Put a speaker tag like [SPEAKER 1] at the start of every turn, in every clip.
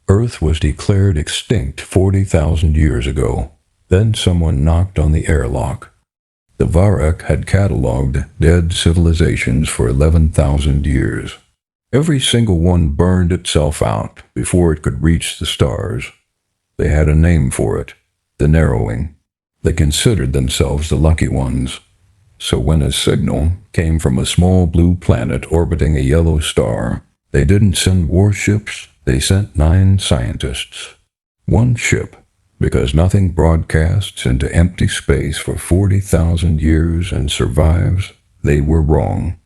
[SPEAKER 1] Earth was declared extinct 40,000 years ago. Then someone knocked on the airlock. The Varek had catalogued dead civilizations for 11,000 years. Every single one burned itself out before it could reach the stars. They had a name for it, the Narrowing. They considered themselves the lucky ones. So when a signal came from a small blue planet orbiting a yellow star, they didn't send warships, they sent 9 scientists. One ship, because nothing broadcasts into empty space for 40,000 years and survives, they were wrong.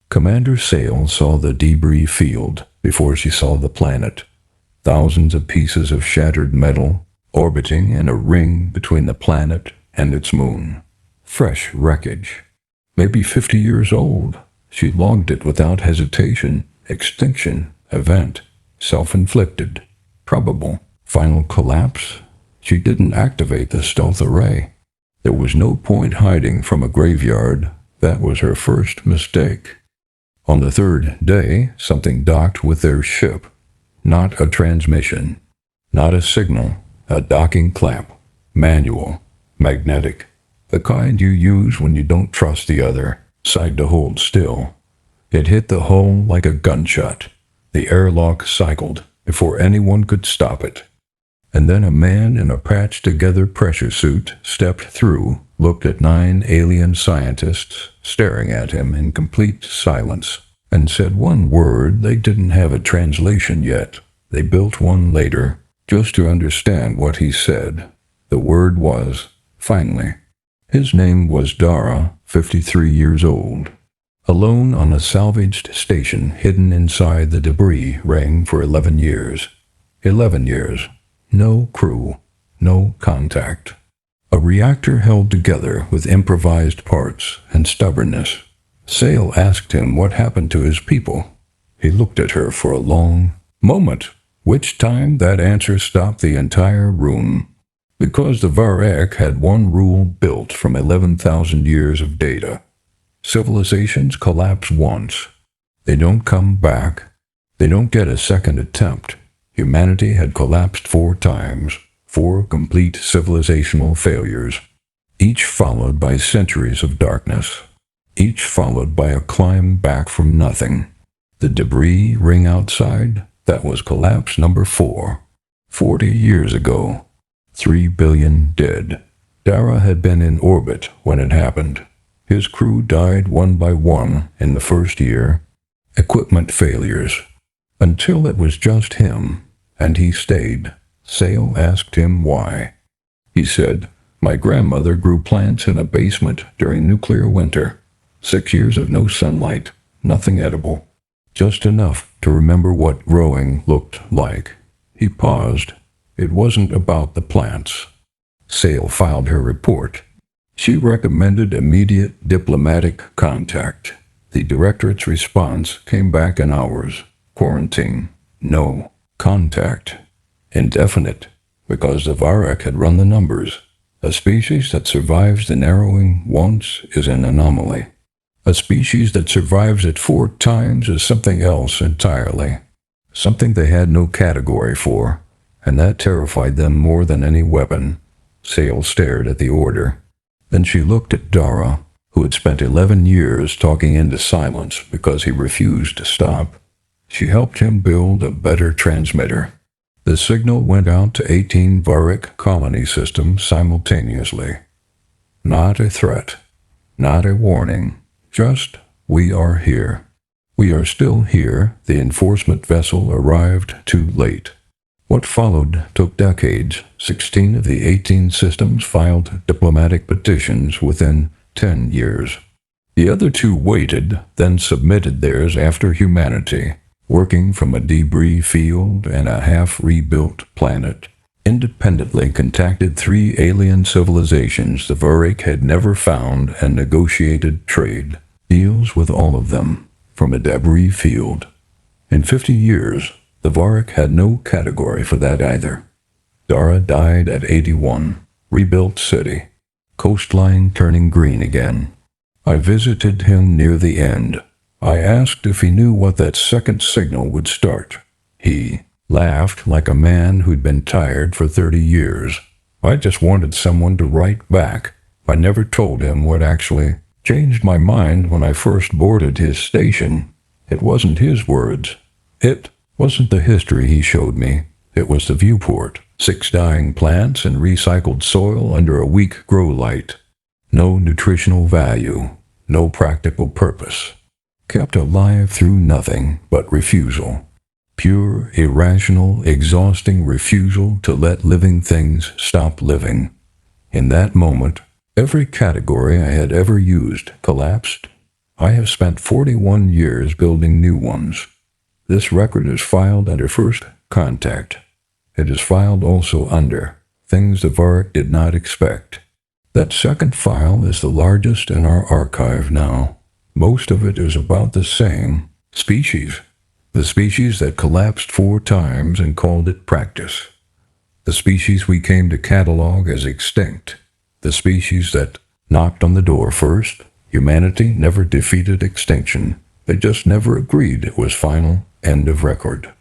[SPEAKER 1] Commander Sale saw the debris field before she saw the planet. Thousands of pieces of shattered metal orbiting in a ring between the planet and its moon. Fresh wreckage. Maybe 50 years old. She logged it without hesitation. Extinction. Event. Self-inflicted. Probable. Final collapse. She didn't activate the stealth array. There was no point hiding from a graveyard. That was her first mistake. On the 3rd day, something docked with their ship. Not a transmission. Not a signal. A docking clamp. Manual. Magnetic. The kind you use when you don't trust the other side to hold still. It hit the hull like a gunshot. The airlock cycled before anyone could stop it. And then a man in a patched-together pressure suit stepped through, looked at 9 alien scientists staring at him in complete silence, and said one word. They didn't have a translation yet. They built one later, just to understand what he said. The word was, finally. His name was Dara, 53 years old. Alone on a salvaged station hidden inside the debris ring for 11 years. 11 years. No crew. No contact. A reactor held together with improvised parts and stubbornness. Sale asked him what happened to his people. He looked at her for a long moment, which time that answer stopped the entire room. Because the Varek had one rule built from 11,000 years of data. Civilizations collapse once. They don't come back. They don't get a second attempt. Humanity had collapsed 4 times, 4 complete civilizational failures, each followed by centuries of darkness, each followed by a climb back from nothing. The debris ring outside, that was collapse number 4. 40 years ago. 3 billion dead. Dara had been in orbit when it happened. His crew died one by one in the first year. Equipment failures. Until it was just him, and he stayed. Sale asked him why. He said, "My grandmother grew plants in a basement during nuclear winter. 6 years of no sunlight, nothing edible. Just enough to remember what growing looked like." He paused. It wasn't about the plants. Sale filed her report. She recommended immediate diplomatic contact. The directorate's response came back in hours. Quarantine. No. Contact. Indefinite. Because the Varek had run the numbers. A species that survives the narrowing once is an anomaly. A species that survives it 4 times is something else entirely. Something they had no category for. And that terrified them more than any weapon. Sale stared at the order. Then she looked at Dara, who had spent 11 years talking into silence because he refused to stop. She helped him build a better transmitter. The signal went out to 18 Varek colony systems simultaneously. Not a threat. Not a warning. Just, we are here. We are still here. The enforcement vessel arrived too late. What followed took decades. 16 of the 18 systems filed diplomatic petitions within 10 years. The other 2 waited, then submitted theirs after humanity, working from a debris field and a half-rebuilt planet, independently contacted 3 alien civilizations the Varek had never found and negotiated trade deals with all of them, from a debris field. In 50 years, the Varek had no category for that either. Dara died at 81. Rebuilt city. Coastline turning green again. I visited him near the end. I asked if he knew what that second signal would start. He laughed like a man who'd been tired for 30 years. I just wanted someone to write back. I never told him what actually changed my mind when I first boarded his station. It wasn't his words. It wasn't the history he showed me. It was the viewport. 6 dying plants and recycled soil under a weak grow light. No nutritional value. No practical purpose. Kept alive through nothing but refusal. Pure, irrational, exhausting refusal to let living things stop living. In that moment, every category I had ever used collapsed. I have spent 41 years building new ones. This record is filed under First Contact. It is filed also under Things the Varric Did Not Expect. That second file is the largest in our archive now. Most of it is about the same species. The species that collapsed 4 times and called it practice. The species we came to catalog as extinct. The species that knocked on the door first. Humanity never defeated extinction. They just never agreed it was final. End of record.